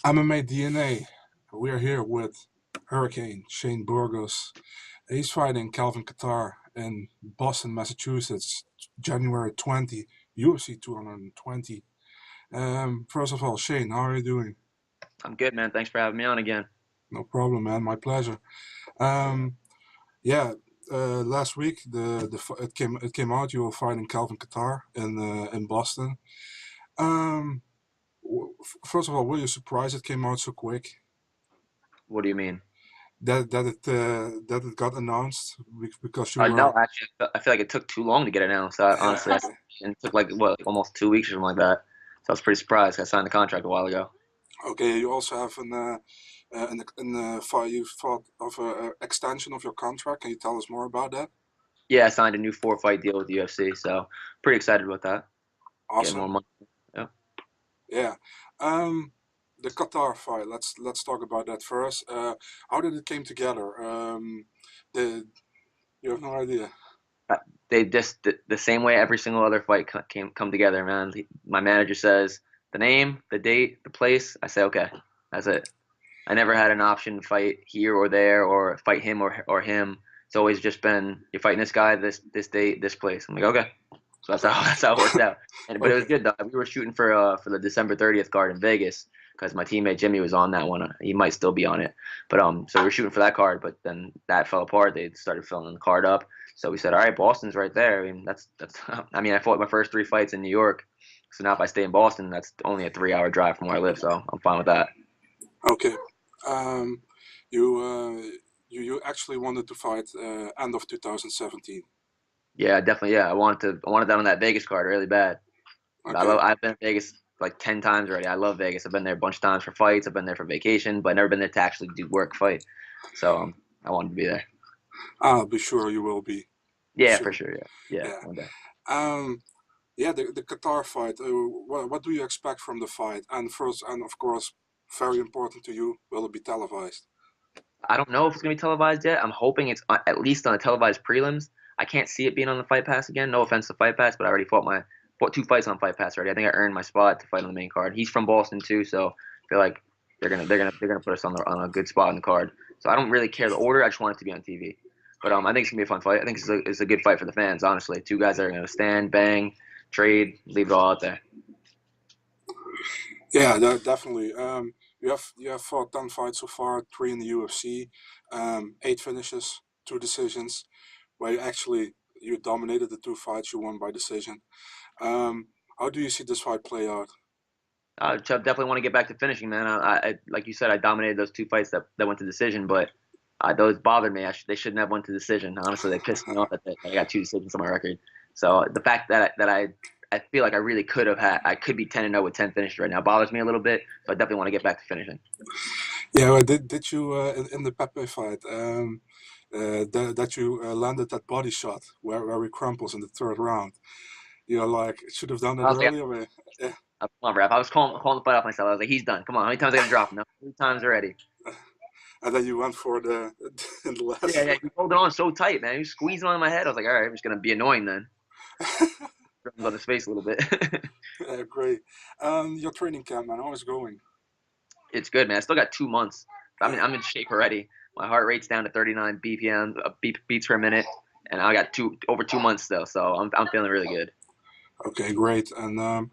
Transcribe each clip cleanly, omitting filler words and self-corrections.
MMA DNA. We're here with Hurricane Shane Burgos. He's fighting Calvin Kattar in Boston, Massachusetts, January 20, UFC 220. First of all, Shane, how are you doing? I'm good, man. Thanks for having me on again. No problem, man. My pleasure. Um, yeah, last week it came out you were fighting Calvin Kattar in Boston. Um, First of all, were you surprised it came out so quick? What do you mean? That it got announced because you No, were actually, I feel like it took too long to get announced. Honestly, and it took like what, like almost 2 weeks or something like that. So I was pretty surprised. I signed the contract a while ago. okay. You also have an fight you fought of a extension of your contract. Can you tell us more about that? Yeah, I signed a new four-fight deal with the UFC, so pretty excited about that. Getting more Awesome. money. Yeah. Yeah. Um, the Qatar fight. Let's talk about that first. How did it came together? The You have no idea. Uh, They just the same way every single other fight come together, man. My manager says the name, the date, the place. I say okay, that's it. I never had an option to fight here or there or fight him or him. It's always just been you're fighting this guy, this date, this place. I'm like, okay. So that's how that's how it worked out. But it was Okay. good though. We were shooting for the December 30th card in Vegas because my teammate Jimmy was on that one. He might still be on it. But so we were shooting for that card, but then that fell apart. They started filling the card up. So we said, all right, Boston's right there. I mean, that's. I mean, I fought my first three fights in New York. So now if I stay in Boston, that's only a 3 hour drive from where I live. So I'm fine with that. Okay. Um, you you actually wanted to fight end of 2017. Yeah, definitely. Yeah, I wanted that on that Vegas card really bad. Okay. I've been to Vegas like 10 times already. I love Vegas. I've been there a bunch of times for fights. I've been there for vacation, but I've never been there to actually do work fight. So I wanted to be there. I'll be sure you will be. Yeah, for Sure. sure. Yeah, yeah, Yeah. one day. Um, yeah, the Qatar fight. What do you expect from the fight? And first, and of course, very important to you, will it be televised? I don't know if it's gonna be televised yet. I'm hoping it's at least on a televised prelims. I can't see it being on the Fight Pass again. No offense to Fight Pass, but I already fought two fights on Fight Pass already. I think I earned my spot to fight on the main card. He's from Boston too, so I feel like they're gonna put us on a good spot in the card. So I don't really care the order. I just want it to be on TV. But I think it's gonna be a fun fight. I think it's a good fight for the fans. Honestly, two guys that are gonna stand, bang, trade, leave it all out there. Yeah, definitely. You have fought 10 fights so far, three in the UFC, eight finishes, two decisions, where you dominated the two fights, you won by decision. How do you see this fight play out? Chubb definitely want to get back to finishing, man. Like you said, I dominated those two fights that went to decision, but those bothered me. They shouldn't have went to decision. Honestly, they pissed me off that I got two decisions on my record. So the fact I feel like I really could have had I could be 10-0 with 10 finishes right now bothers me a little bit. So I definitely want to get back to finishing. Yeah, well, did you in the Pepe fight that you landed that body shot where he crumples in the third round? You're like, should have done I that was like, earlier. But, yeah. come on, rap. I was calling the fight off myself. I was like, he's done. Come on, how many times I gotta drop him? No, 3 times already. And then you went for the in the Yeah, last yeah. fight. He holding on so tight, man. He was squeezing on my head. I was like, all right, I'm just gonna be annoying then. Drums on his face a little bit. Great. Your training camp, man, how is it going? It's good, man. I still got 2 months. I'm in shape already. My heart rate's down to 39 BPM, beats per minute, and I got over 2 months still, so I'm feeling really good. Okay, great. And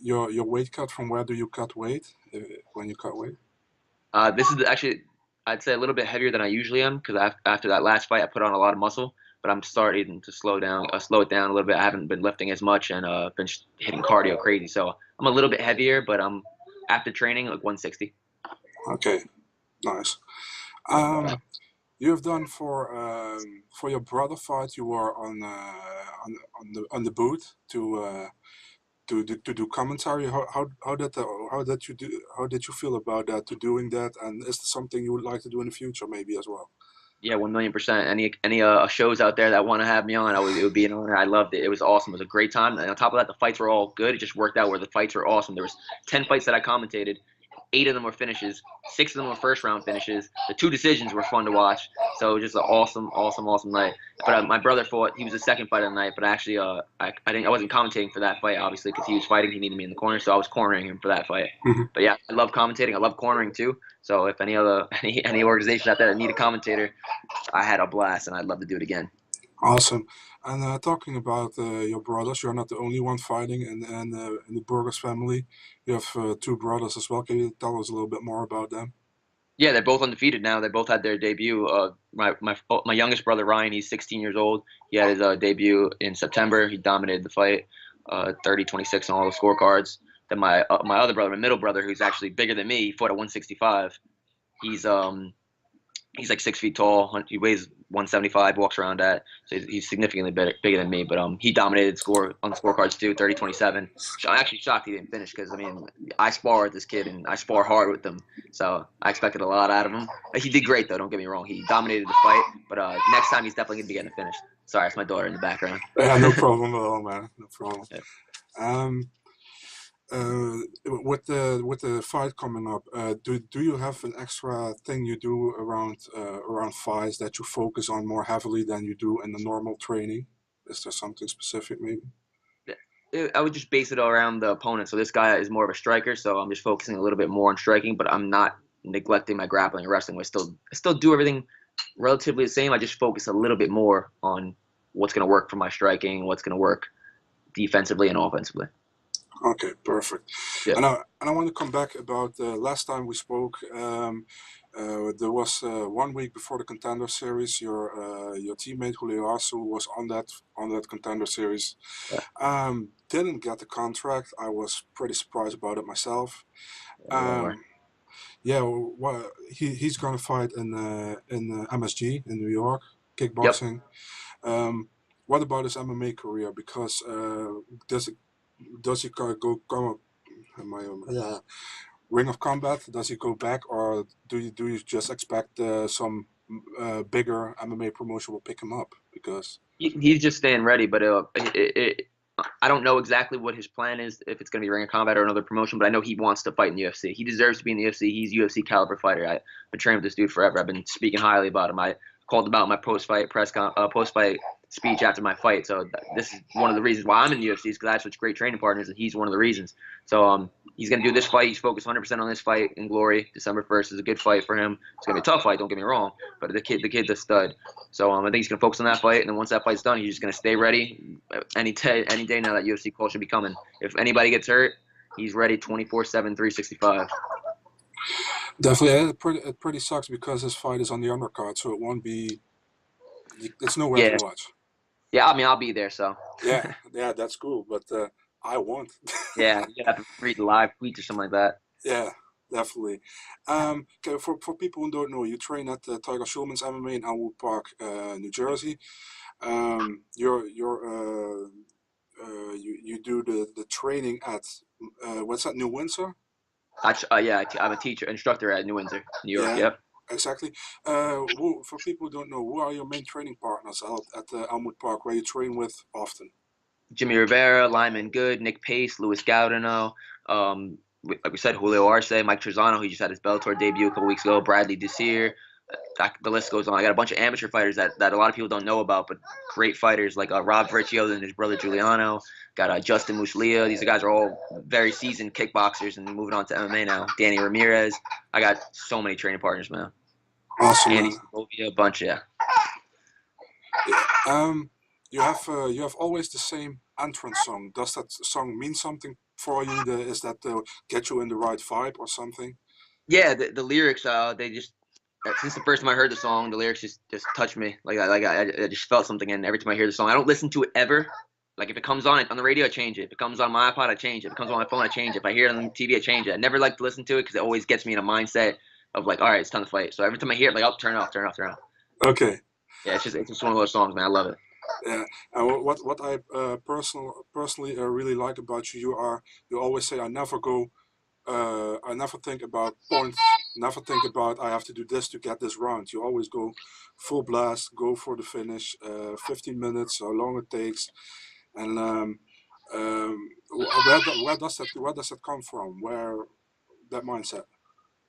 your weight cut, from where do you cut weight when you cut weight? This is actually, I'd say a little bit heavier than I usually am because after that last fight, I put on a lot of muscle, but I'm starting to slow it down a little bit. I haven't been lifting as much and been hitting cardio crazy, so I'm a little bit heavier, but I'm after training like 160. Okay, nice. Um, you have done for your brother fight. You were on the booth to do commentary. How did you feel about that? To doing that, and is this something you would like to do in the future, maybe as well? Yeah, 1,000,000%. Any shows out there that want to have me on, it would be an honor. I loved it. It was awesome. It was a great time. And on top of that, the fights were all good. It just worked out where the fights were awesome. There was 10 fights that I commentated. 8 of them were finishes. 6 of them were first round finishes. The 2 decisions were fun to watch. So it was just an awesome night. But my brother fought. He was the second fight of the night. But actually, I wasn't commentating for that fight, obviously, because he was fighting. He needed me in the corner, so I was cornering him for that fight. But yeah, I love commentating. I love cornering too. So if any organization out there that need a commentator, I had a blast, and I'd love to do it again. Awesome. And talking about your brothers, you're not the only one fighting in the Burgos family. You have 2 brothers as well. Can you tell us a little bit more about them? Yeah, they're both undefeated now. They both had their debut. My youngest brother Ryan, he's 16 years old. He had his debut in September. He dominated the fight, 30-26 on all the scorecards. Then my other brother, my middle brother, who's actually bigger than me, he fought at 165. He's like 6 feet tall. He weighs 175, walks around at. So he's significantly bigger than me. But he dominated on the scorecards too, 30-27. So I'm actually shocked he didn't finish because, I mean, I spar with this kid and I spar hard with him. So I expected a lot out of him. He did great, though. Don't get me wrong. He dominated the fight. But next time he's definitely going to be getting a finish. Sorry, it's my daughter in the background. Yeah, no problem at all, man. No problem. Yeah. With the fight coming up, do you have an extra thing you do around fights that you focus on more heavily than you do in the normal training? Is there something specific, maybe? I would just base it around the opponent. So this guy is more of a striker, so I'm just focusing a little bit more on striking, but I'm not neglecting my grappling or wrestling. I still do everything relatively the same. I just focus a little bit more on what's going to work for my striking, what's going to work defensively and offensively. Okay, perfect. Yeah. And I want to come back about the last time we spoke. There was 1 week before the Contender Series. Your teammate Julio Arce was on that Contender Series. Yeah. Didn't get the contract. I was pretty surprised about it myself. Yeah, well, he's gonna fight in MSG in New York, kickboxing. Yep. What about his MMA career? Because does he go Ring of Combat? Does he go back, or do you just expect some bigger MMA promotion will pick him up? Because he's just staying ready, but I don't know exactly what his plan is, if it's going to be Ring of Combat or another promotion, but I know he wants to fight in the UFC. He deserves to be in the UFC. He's a UFC caliber fighter. I've been training with this dude forever. I've been speaking highly about him. I called him out in my post-fight speech after my fight. So this is one of the reasons why I'm in the UFC, is because I have such great training partners, and he's one of the reasons. So he's going to do this fight. He's focused 100% on this fight in Glory. December 1st is a good fight for him. It's going to be a tough fight, don't get me wrong, but the kid's a stud. So I think he's going to focus on that fight, and then once that fight's done, he's just going to stay ready. Any day now that UFC call should be coming. If anybody gets hurt, he's ready 24/7, 365. definitely, it pretty sucks because his fight is on the undercard, so it won't be. It's nowhere to watch. Yeah, I mean, I'll be there, so. Yeah, that's cool, but I won't. Yeah, you have to read the live tweets or something like that. Yeah, definitely. Okay, for people who don't know, you train at Tiger Schulman's MMA in Elmwood Park, New Jersey. You do the training at what's that, New Windsor? I'm a instructor at New Windsor, New York. Yeah, Yep. exactly. For people who don't know, who are your main training partners at Elmwood Park, where you train with often? Jimmy Rivera, Lyman Good, Nick Pace, Luis Gaudino, like we said, Julio Arce, Mike Trezano, who just had his Bellator debut a couple weeks ago, Bradley Desir. The list goes on. I got a bunch of amateur fighters that a lot of people don't know about, but great fighters like Rob Vercchio and his brother Giuliano. Got Justin Muslia. These guys are all very seasoned kickboxers and moving on to MMA now. Danny Ramirez. I got so many training partners, man. Awesome. Andy Segovia, a bunch, yeah. You have always the same entrance song. Does that song mean something for you? Is that to get you in the right vibe or something? Yeah, the lyrics, they just, since the first time I heard the song, the lyrics just touched me. I just felt something, and every time I hear the song, I don't listen to it ever. Like, if it comes on the radio, I change it. If it comes on my iPod, I change it. If it comes on my phone, I change it. If I hear it on TV, I change it. I never like to listen to it because it always gets me in a mindset of like, all right, it's time to fight. So every time I hear it, like, oh, turn it off. Okay. Yeah, it's just one of those songs, man. I love it. Yeah, and what I personally really like about you, you always say, I never think about points, never think about I have to do this to get this round. You always go full blast, go for the finish, 15 minutes, how long it takes, and where does that come from? Where that mindset?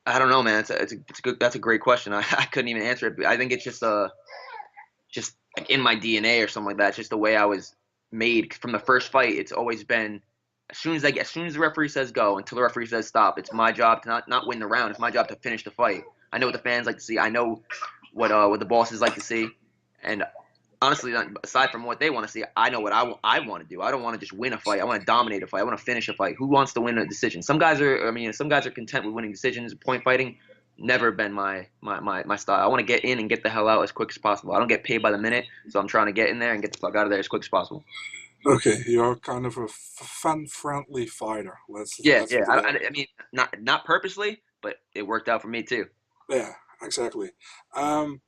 I don't know, man. It's a good. That's a great question. I couldn't even answer it. I think it's just like in my DNA or something like that. It's just the way I was made from the first fight. It's always been as soon as the referee says go until the referee says stop. It's my job to not win the round. It's my job to finish the fight. I know what the fans like to see. I know what the bosses like to see, and honestly, aside from what they want to see, I know what I want to do. I don't want to just win a fight. I want to dominate a fight. I want to finish a fight. Who wants to win a decision? Some guys are content with winning decisions. Point fighting, never been my style. I want to get in and get the hell out as quick as possible. I don't get paid by the minute, so I'm trying to get in there and get the fuck out of there as quick as possible. Okay, you're kind of a fan-friendly fighter. Yeah, Let's yeah. put it that way. I mean, not purposely, but it worked out for me too. Yeah, exactly. Um,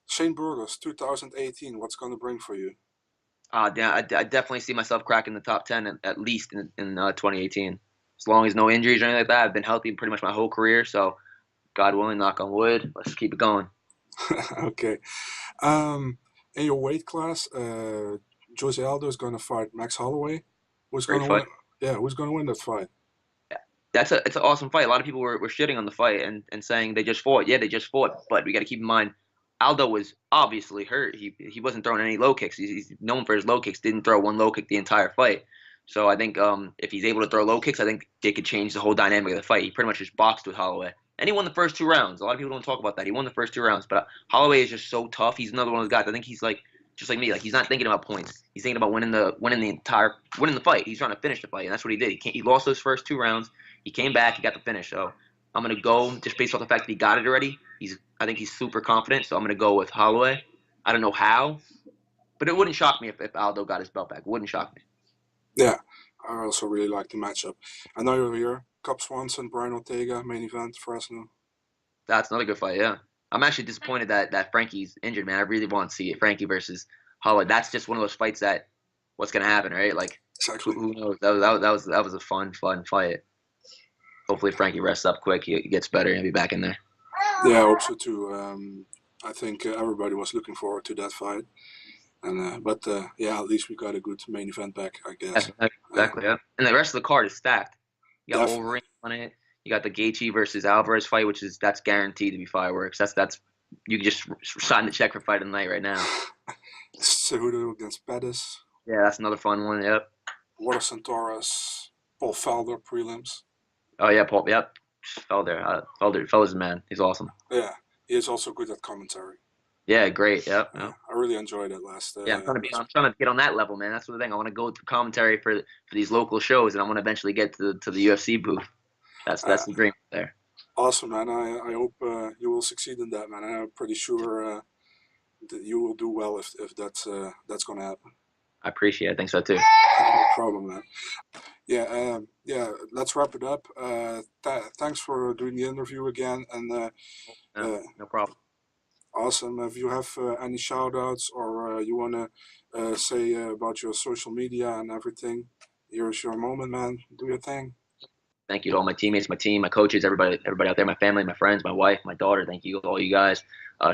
Shane Burgos, 2018. What's gonna bring for you? Yeah, I definitely see myself cracking the top 10 at least in 2018. As long as no injuries or anything like that, I've been healthy pretty much my whole career. So, God willing, knock on wood, let's keep it going. Okay. Um, in your weight class, Jose Aldo is gonna fight Max Holloway. Who's Great gonna fight. win? Yeah, who's gonna win that fight? It's an awesome fight. A lot of people were shitting on the fight and saying they just fought. Yeah, they just fought, but we got to keep in mind Aldo was obviously hurt. He wasn't throwing any low kicks. He's known for his low kicks. Didn't throw one low kick the entire fight. So I think if he's able to throw low kicks, I think they could change the whole dynamic of the fight. He pretty much just boxed with Holloway, and he won the first two rounds. A lot of people don't talk about that. He won the first two rounds, but Holloway is just so tough. He's another one of those guys. I think he's like just like me. Like he's not thinking about points. He's thinking about winning the fight. He's trying to finish the fight, and that's what he did. He lost those first two rounds. He came back. He got the finish. So I'm gonna go just based off the fact that he got it already. I think he's super confident. So I'm gonna go with Holloway. I don't know how, but it wouldn't shock me if Aldo got his belt back. It wouldn't shock me. Yeah, I also really like the matchup. I know you're here. Cub Swanson, Brian Ortega, main event, Fresno. That's another good fight. Yeah, I'm actually disappointed that Frankie's injured, man. I really want to see it. Frankie versus Holloway. That's just one of those fights that what's gonna happen, right? Like Exactly. who knows? That was a fun fight. Hopefully Frankie rests up quick. He gets better and be back in there. Yeah, I hope so too. I think everybody was looking forward to that fight, and yeah, at least we got a good main event back, I guess. Exactly. Yeah. And the rest of the card is stacked. You got Definitely. Wolverine on it. You got the Gaethje versus Alvarez fight, that's guaranteed to be fireworks. That's you can just sign the check for fight of the night right now. Cejudo against Pettis, Yeah, that's another fun one. Yep. Waterson Torres, Paul Felder prelims. Oh yeah, Paul. Yep. Felder. Felder's a man. He's awesome. Yeah, he is also good at commentary. Yeah, great. Yep. Yep. I really enjoyed it last. Yeah, I'm trying to get on that level, man. That's the thing. I want to go to commentary for these local shows, and I want to eventually get to the UFC booth. That's Uh, the dream there. awesome, man. I hope you will succeed in that, man. I'm pretty sure that you will do well if that's gonna happen. I appreciate it. I think so too. No problem, man. Yeah, yeah. Let's wrap it up. Thanks for doing the interview again, and No, uh, no problem. awesome. If you have any shout outs or you wanna say about your social media and everything, here's your moment, man. Do your thing. Thank you to all my teammates, my team, my coaches, everybody out there, my family, my friends, my wife, my daughter. Thank you to all you guys.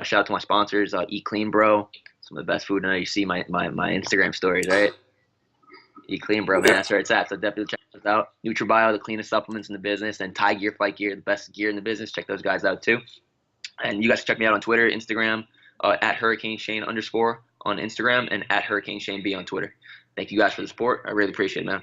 Shout out to my sponsors, Eat Clean Bro. Some of the best food. I know you see my Instagram stories, right? Eat Clean Bro, man. Yeah. That's where it's at. So definitely check those out. NutriBio, the cleanest supplements in the business, and Thai Gear, Fight Gear, the best gear in the business. Check those guys out too. And you guys can check me out on Twitter, Instagram, at Hurricane Shane _ on Instagram, and at Hurricane Shane B on Twitter. Thank you guys for the support. I really appreciate it, man.